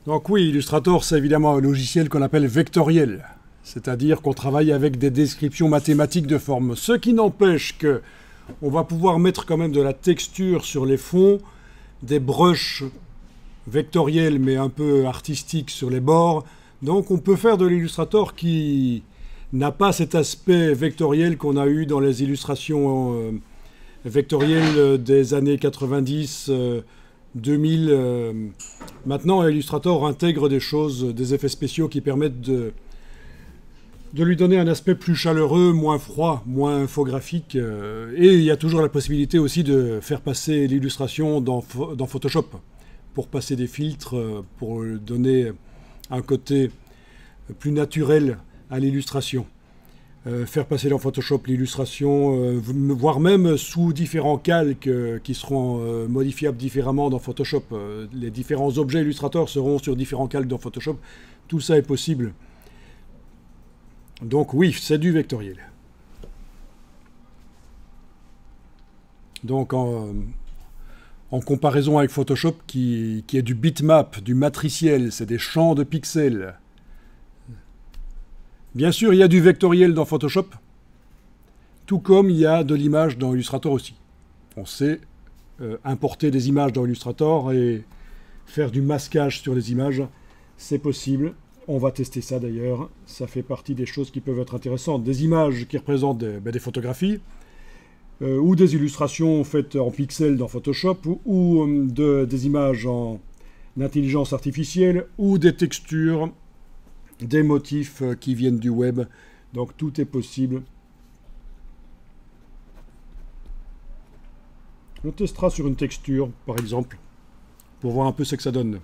Donc oui, Illustrator, c'est évidemment un logiciel qu'on appelle vectoriel. C'est-à-dire qu'on travaille avec des descriptions mathématiques de forme. Ce qui n'empêche que on va pouvoir mettre quand même de la texture sur les fonds, des brushes vectorielles mais un peu artistiques sur les bords. Donc on peut faire de l'Illustrator qui n'a pas cet aspect vectoriel qu'on a eu dans les illustrations vectorielles des années 90, 2000. Maintenant, Illustrator intègre des choses, des effets spéciaux qui permettent de lui donner un aspect plus chaleureux, moins froid, moins infographique. Et il y a toujours la possibilité aussi de faire passer l'illustration dans Photoshop, pour passer des filtres, pour donner un côté plus naturel à l'illustration. Faire passer dans Photoshop l'illustration, voire même sous différents calques qui seront modifiables différemment dans Photoshop. Les différents objets Illustrator seront sur différents calques dans Photoshop. Tout ça est possible. Donc oui, c'est du vectoriel. Donc en comparaison avec Photoshop qui est du bitmap, du matriciel, c'est des champs de pixels. Bien sûr, il y a du vectoriel dans Photoshop, tout comme il y a de l'image dans Illustrator aussi. On sait importer des images dans Illustrator et faire du masquage sur les images, c'est possible. On va tester ça d'ailleurs, ça fait partie des choses qui peuvent être intéressantes. Des images qui représentent des photographies, ou des illustrations faites en pixels dans Photoshop, ou des images en intelligence artificielle, ou des textures, des motifs qui viennent du web. Donc tout est possible. On testera sur une texture, par exemple, pour voir un peu ce que ça donne.